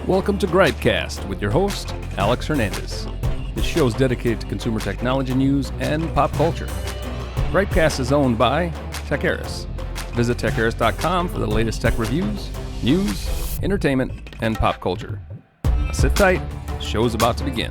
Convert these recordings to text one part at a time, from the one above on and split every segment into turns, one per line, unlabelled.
Welcome to GripeCast with your host, Alex Hernandez. This show is dedicated to consumer technology news and pop culture. GripeCast is owned by Techaeris. Visit Techaeris.com for the latest tech reviews, news, entertainment, and pop culture. Now sit tight, the show is about to begin.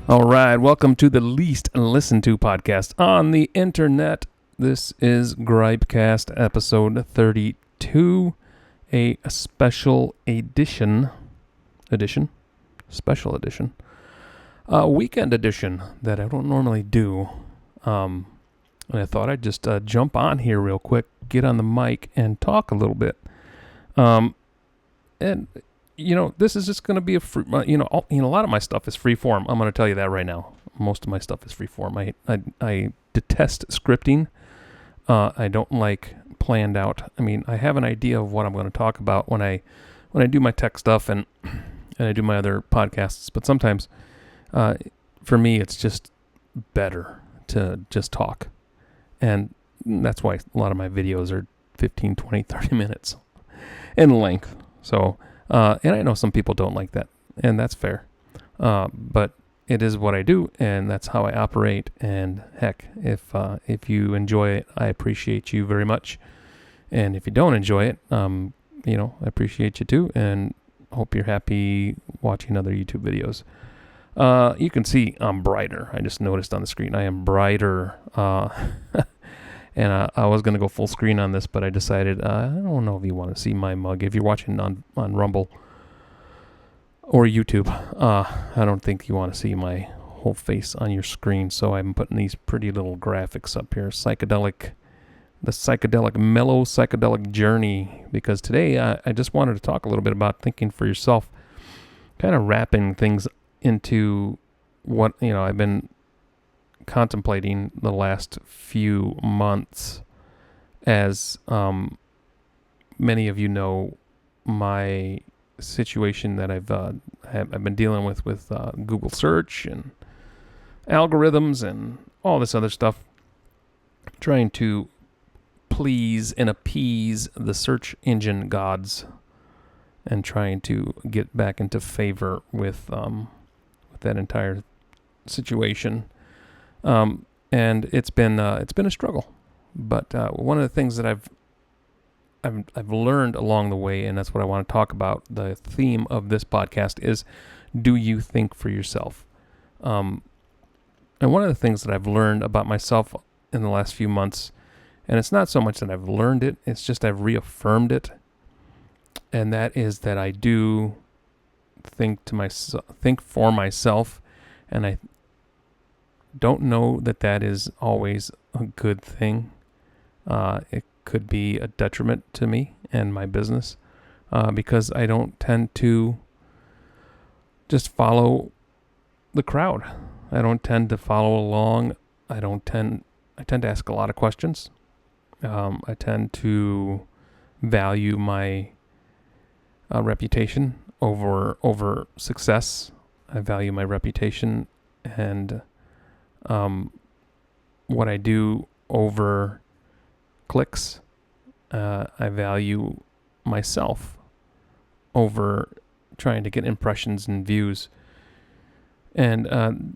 All right, welcome to the least listened to podcast on the internet. This is GripeCast episode 32, a special edition, weekend edition that I don't normally do. And I thought I'd just jump on here real quick, get on the mic, and talk a little bit. And you know, this is just going to be a free, a lot of my stuff is free form. I'm going to tell you that right now. Most of my stuff is free form. I detest scripting. I don't like planned out. I mean, I have an idea of what I'm going to talk about when I do my tech stuff and I do my other podcasts. But sometimes, for me, it's just better to just talk. And that's why a lot of my videos are 15, 20, 30 minutes in length. So, and I know some people don't like that, and that's fair. But it is what I do, and that's how I operate. And heck, if you enjoy it, I appreciate you very much. And if you don't enjoy it, I appreciate you too, and hope you're happy watching other YouTube videos. You can see I'm brighter. I just noticed on the screen I am brighter. And I was going to go full screen on this, but I decided, I don't know if you want to see my mug. If you're watching on Rumble or YouTube, I don't think you want to see my whole face on your screen. So I'm putting these pretty little graphics up here. Mellow psychedelic journey. Because today I just wanted to talk a little bit about thinking for yourself, kind of wrapping things into what, I've been contemplating the last few months. As many of you know, my situation that I've been dealing with Google search and algorithms and all this other stuff, trying to please and appease the search engine gods and trying to get back into favor with that entire situation. And it's been a struggle, but one of the things that I've learned along the way, and that's what I want to talk about. The theme of this podcast is, do you think for yourself? And one of the things that I've learned about myself in the last few months, and it's not so much that I've learned it, it's just I've reaffirmed it, and that is that I do think for myself, and I don't know that is always a good thing. It could be a detriment to me and my business, because I don't tend to just follow the crowd. I don't tend to follow along. I tend to ask a lot of questions. I tend to value my reputation over success. I value my reputation and what I do over clicks. I value myself over trying to get impressions and views. And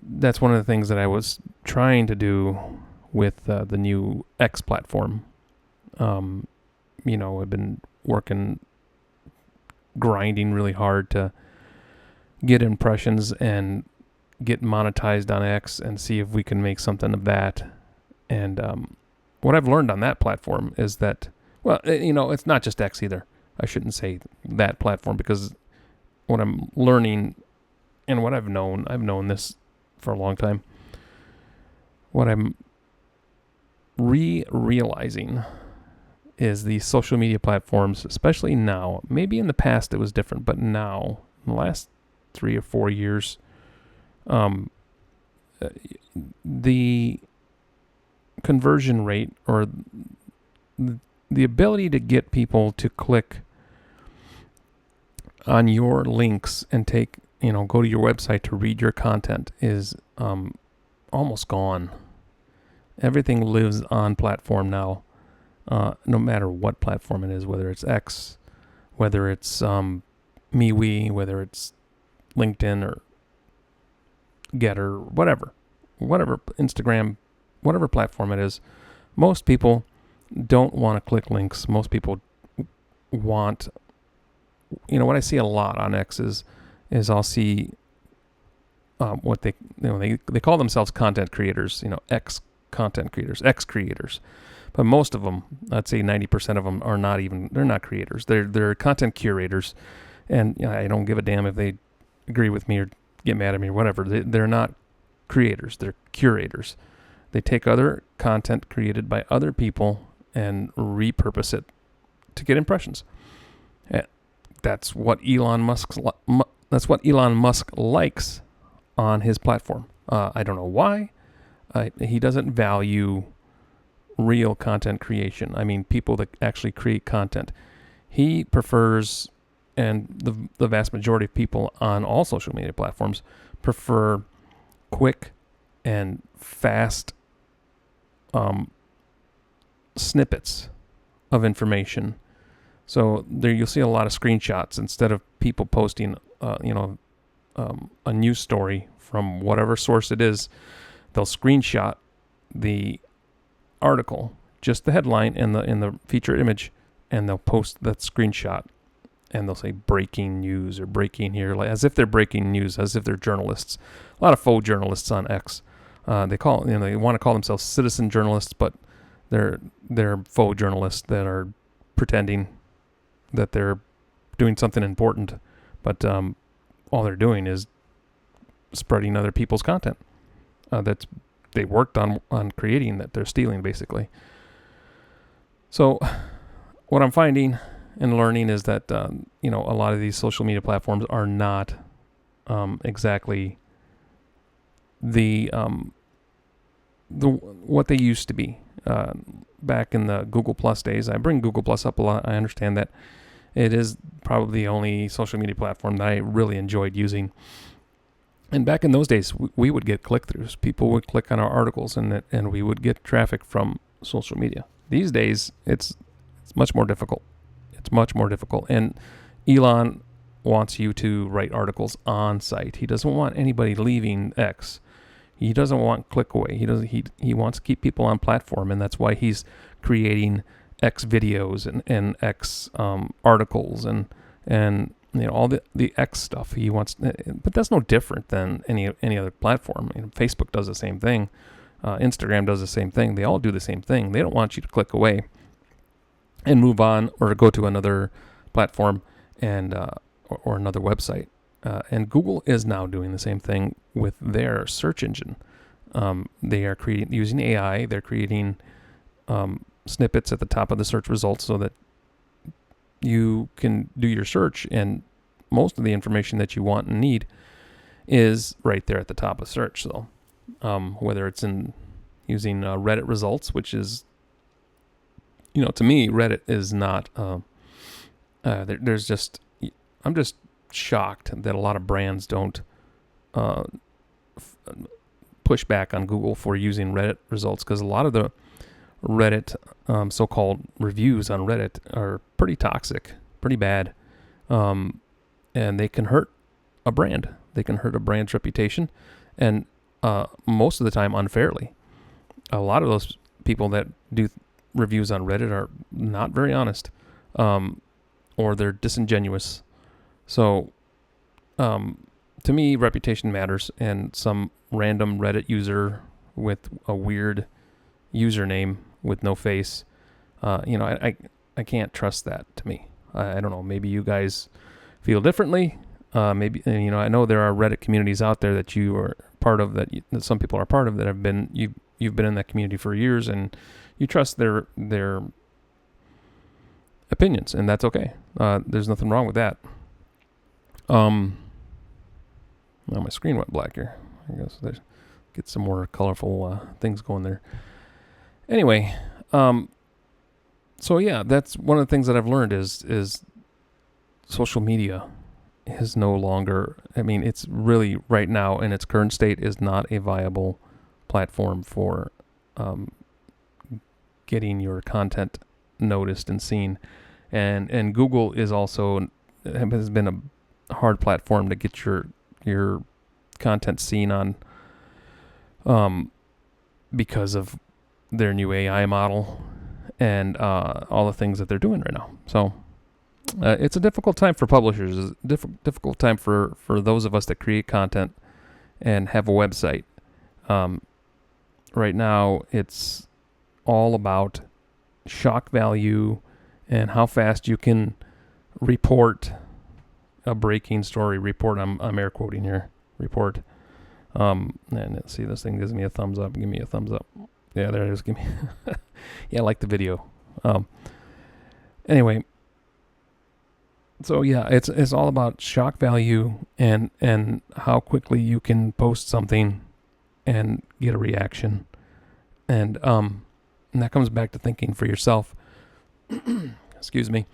that's one of the things that I was trying to do with the new X platform. I've been grinding really hard to get impressions and get monetized on X and see if we can make something of that. And what I've learned on that platform is that, it's not just X either. I shouldn't say that platform, because what I'm learning and what I've known this for a long time. What I'm realizing is the social media platforms, especially now, maybe in the past it was different, but now, in the last 3 or 4 years, the conversion rate, or the ability to get people to click on your links and take go to your website to read your content is almost gone. Everything lives on platform now, no matter what platform it is, whether it's X, whether it's MeWe, whether it's LinkedIn or Getter, whatever, Instagram, whatever platform it is. Most people don't want to click links. Most people want, what I see a lot on X is I'll see what they call themselves content creators, X content creators, X creators. But most of them, I'd say 90% of them they're not creators. They're content curators. And I don't give a damn if they agree with me or get mad at me or whatever. They're not creators. They're curators. They take other content created by other people and repurpose it to get impressions. That's what Elon Musk likes on his platform. I don't know why. He doesn't value real content creation. I mean, people that actually create content. He prefers, and the vast majority of people on all social media platforms prefer quick and fast snippets of information. So there you'll see a lot of screenshots instead of people posting, a news story from whatever source it is. They'll screenshot the article, just the headline and the featured image, and they'll post that screenshot, and they'll say breaking news or breaking here, like as if they're breaking news, as if they're journalists. A lot of faux journalists on X. They want to call themselves citizen journalists, but they're faux journalists that are pretending that they're doing something important, but all they're doing is spreading other people's content that's they worked on creating, that they're stealing, basically. So what I'm finding and learning is that a lot of these social media platforms are not exactly the what they used to be. Back in the Google Plus days, I bring Google Plus up a lot. I understand that it is probably the only social media platform that I really enjoyed using. And back in those days, we would get click-throughs. People would click on our articles, and we would get traffic from social media. These days, it's much more difficult. It's much more difficult. And Elon wants you to write articles on site. He doesn't want anybody leaving X. He doesn't want click away. He wants to keep people on platform, and that's why he's creating X videos and X articles and all the X stuff. He wants, but that's no different than any other platform. Facebook does the same thing. Instagram does the same thing. They all do the same thing. They don't want you to click away and move on or go to another platform and or another website. And Google is now doing the same thing with their search engine. They are using AI. They're creating snippets at the top of the search results so that you can do your search, and most of the information that you want and need is right there at the top of search. So whether it's in using Reddit results, which is, to me, Reddit is not, I'm just shocked that a lot of brands don't push back on Google for using Reddit results, because a lot of the Reddit so-called reviews on Reddit are pretty toxic, pretty bad, and they can hurt a brand. They can hurt a brand's reputation, and most of the time unfairly. A lot of those people that do reviews on Reddit are not very honest, or they're disingenuous. So, to me, reputation matters, and some random Reddit user with a weird username with no face, I can't trust that. To me, I don't know. Maybe you guys feel differently. Maybe I know there are Reddit communities out there that you are part of, that some people are part of, that have been you've been in that community for years, and you trust their opinions, and that's okay. There's nothing wrong with that. Now my screen went black here. I guess there's get some more colorful things going there. Anyway, so yeah, that's one of the things that I've learned is social media is no longer, I mean, it's really right now in its current state is not a viable platform for getting your content noticed and seen. And Google is also, has been a hard platform to get your content seen on, because of their new AI model and all the things that they're doing right now. So it's a difficult time for publishers. It's a difficult time for those of us that create content and have a website. Right now, it's all about shock value and how fast you can report a breaking story. Report, I'm air quoting here. Report. And let's see, this thing gives me a thumbs up. Give me a thumbs up. Yeah, there it is. Give me. Yeah, I like the video. Anyway. So yeah, it's all about shock value and how quickly you can post something and get a reaction. And that comes back to thinking for yourself. Excuse me.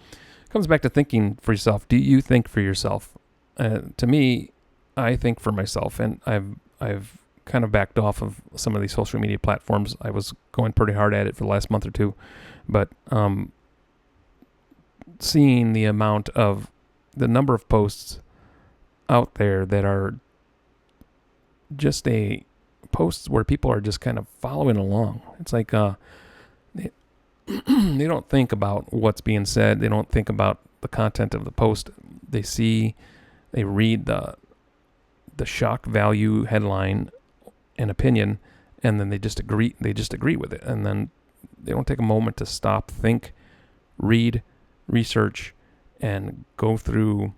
Comes back to thinking for yourself. Do you think for yourself? To me, I think for myself, and I've kind of backed off of some of these social media platforms. I was going pretty hard at it for the last month or two, but seeing the number of posts out there that are just posts where people are just kind of following along. It's like they don't think about what's being said. They don't think about the content of the post. They read the shock value headline and opinion, and then they just agree with it. And then they don't take a moment to stop, think, read, research, and go through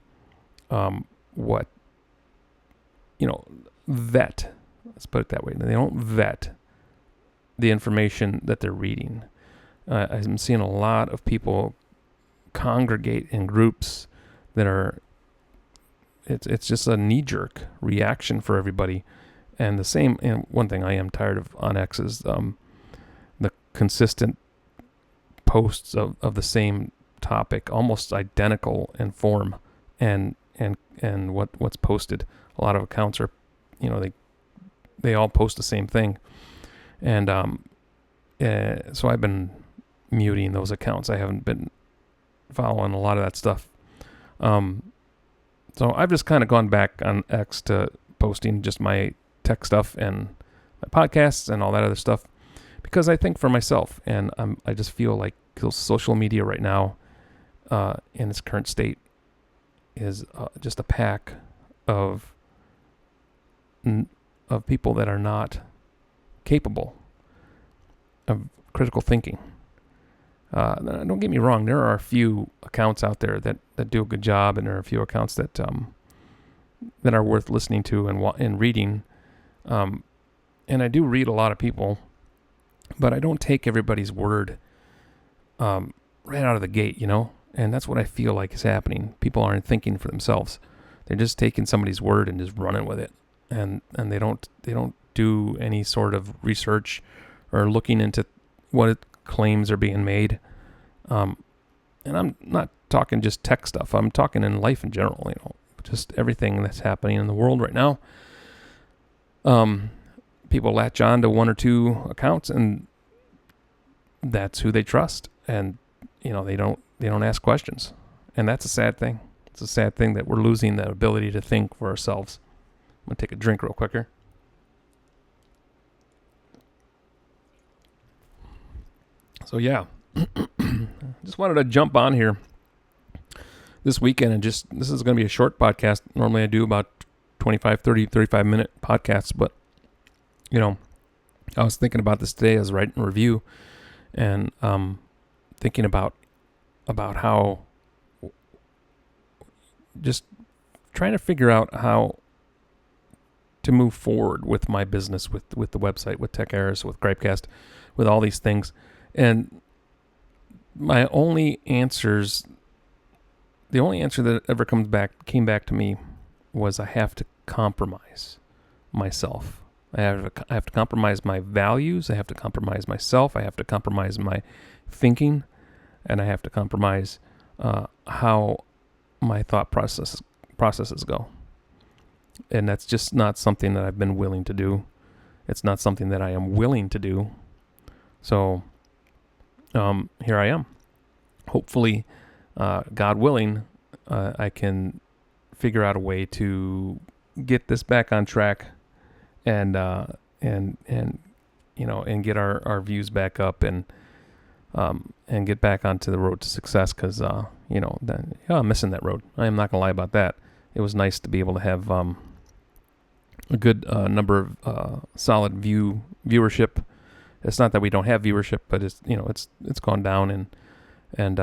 vet. Let's put it that way. They don't vet the information that they're reading. I'm seeing a lot of people congregate in groups that are, it's just a knee-jerk reaction for everybody. And one thing I am tired of on X is the consistent posts of the same topic, almost identical in form and what's posted. A lot of accounts are, they all post the same thing. And so I've been muting those accounts. I haven't been following a lot of that stuff. So I've just kind of gone back on X to posting just my tech stuff and my podcasts and all that other stuff, because I think for myself, and I just feel like social media right now, in its current state, is just a pack of people that are not capable of critical thinking. Don't get me wrong, there are a few accounts out there that do a good job, and there are a few accounts that are worth listening to and reading. And I do read a lot of people, but I don't take everybody's word right out of the gate, And that's what I feel like is happening. People aren't thinking for themselves. They're just taking somebody's word and just running with it. And they don't do any sort of research or looking into what claims are being made. And I'm not talking just tech stuff. I'm talking in life in general, just everything that's happening in the world right now. People latch on to one or two accounts, and that's who they trust. And, they don't ask questions. And that's a sad thing. It's a sad thing that we're losing the ability to think for ourselves. I'm going to take a drink real quick here. So, yeah. Just wanted to jump on here this weekend and this is going to be a short podcast. Normally I do about 25, 30, 35 minute podcasts, but, I was thinking about this today. I was writing a review and thinking about how, just trying to figure out how to move forward with my business, with the website, with Techaeris, with GripeCast, with all these things. And the only answer that ever came back to me was I have to compromise myself. I have to compromise my values. I have to compromise myself. I have to compromise my thinking, and I have to compromise how my thought process processes go. And that's just not something that I've been willing to do. It's not something that I am willing to do. So here I am. Hopefully, God willing, I can figure out a way to get this back on track and get our views back up and get back onto the road to success, because I'm missing that road. I am not gonna lie about that. It was nice to be able to have a good number of solid viewership. It's not that we don't have viewership, but it's gone down, and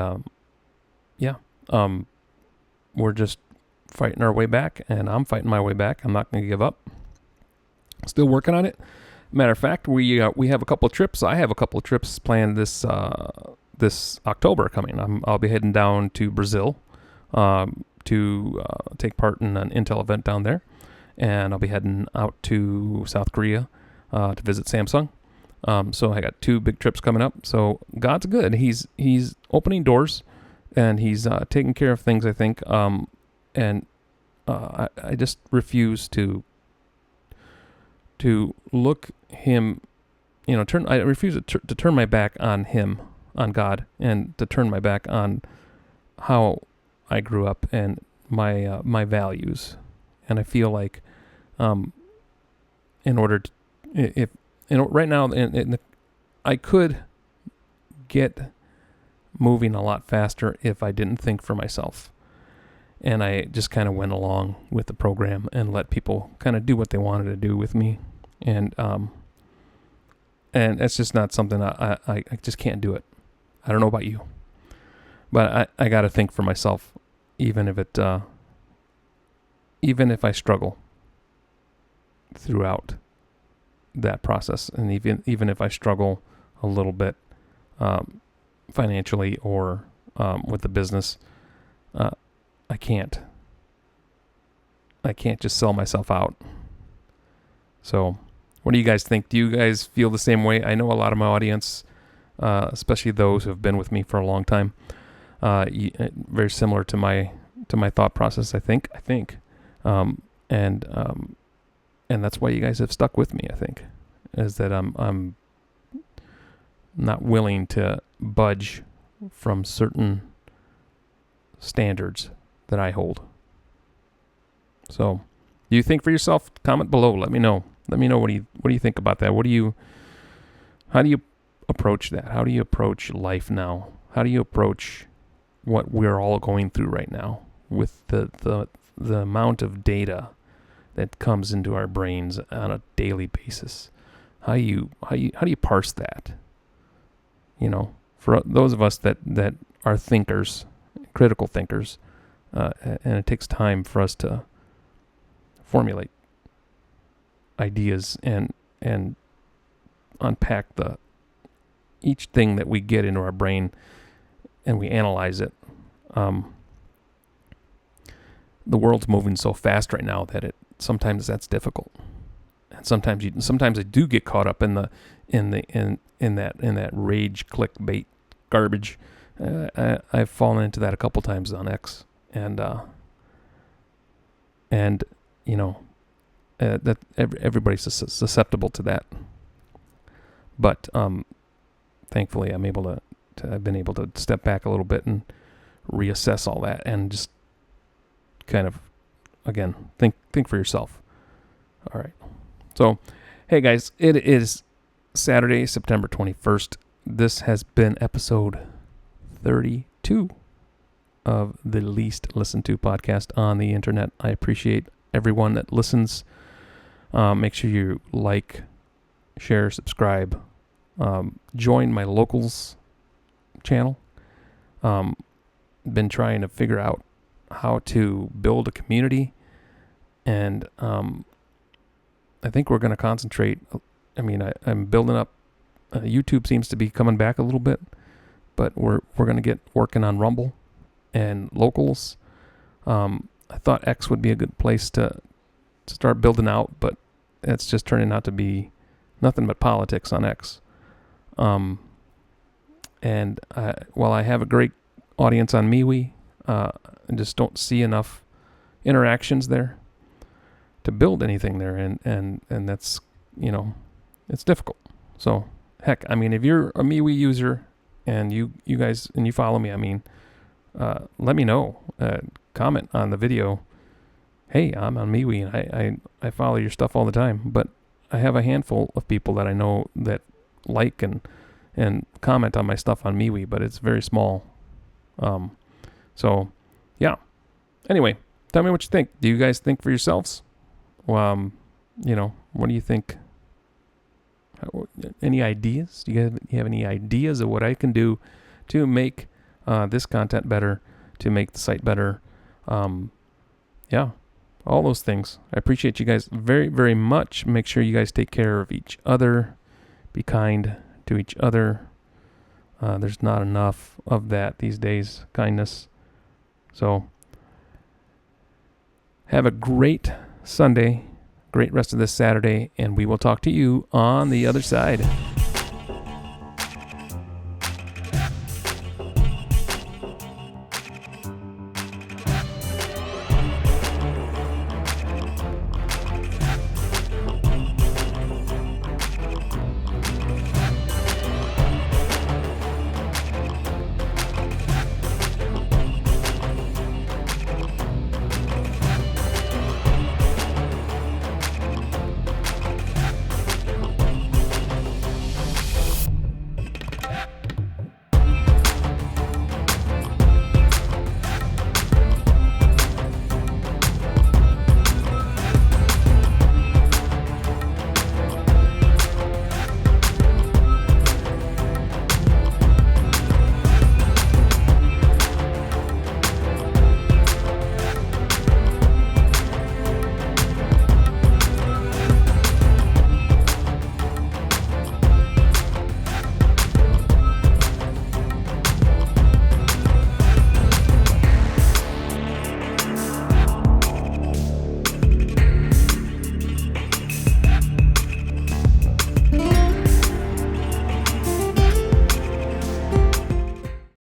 we're just fighting our way back, and I'm fighting my way back. I'm not going to give up. Still working on it. Matter of fact, we have a couple of trips. I have a couple of trips planned this October coming. I'll be heading down to Brazil to take part in an Intel event down there, and I'll be heading out to South Korea to visit Samsung. So I got 2 big trips coming up. So God's good. He's opening doors, and he's taking care of things, I think. And I just refuse to look him, I refuse to turn my back on him, on God, and to turn my back on how I grew up and my values. And I feel like, right now, I could get moving a lot faster if I didn't think for myself. And I just kind of went along with the program and let people kind of do what they wanted to do with me. And that's just not something I just can't do it. I don't know about you, but I got to think for myself, even if I struggle throughout that process, and even if I struggle a little bit financially or with the business, I can't just sell myself out. So what do you guys think? Do you guys feel the same way? I know a lot of my audience, especially those who have been with me for a long time, very similar to my thought process, I think. And that's why you guys have stuck with me, I think, is that I'm not willing to budge from certain standards that I hold. So, do you think for yourself? Comment below. Let me know. What do you think about that? How do you approach that? How do you approach life now? How do you approach what we're all going through right now with the amount of data that comes into our brains on a daily basis? How do you parse that? For those of us that are thinkers, critical thinkers, and it takes time for us to formulate ideas and unpack each thing that we get into our brain, and we analyze it. The world's moving so fast right now that sometimes that's difficult, and sometimes I do get caught up in that rage clickbait garbage. I've fallen into that a couple times on X, and that everybody's susceptible to that. But thankfully, I've been able to step back a little bit and reassess all that, and just kind of, again, think for yourself. All right. So, hey guys, it is Saturday, September 21st. This has been episode 32 of the least listened to podcast on the internet. I appreciate everyone that listens. Make sure you like, share, subscribe. Join my locals channel. Been trying to figure out how to build a community, and I think we're going to concentrate. I'm building up. YouTube seems to be coming back a little bit, but we're going to get working on Rumble and locals. I thought X would be a good place to start building out, but it's just turning out to be nothing but politics on X. And while I have a great audience on MeWe, I just don't see enough, interactions there to build anything there, and that's, it's difficult. So heck, I mean, if you're a MeWe user and you guys and you follow me, I mean, let me know. Comment on the video. Hey, I'm on MeWe and I follow your stuff all the time, but I have a handful of people that I know that like and comment on my stuff on MeWe, but it's very small. So yeah. Anyway, tell me what you think. Do you guys think for yourselves? What do you think? Any ideas? Do you have any ideas of what I can do to make this content better, to make the site better? Yeah, all those things. I appreciate you guys very, very much. Make sure you guys take care of each other. Be kind to each other. There's not enough of that these days, kindness. So have a great Sunday, great rest of this Saturday, and we will talk to you on the other side.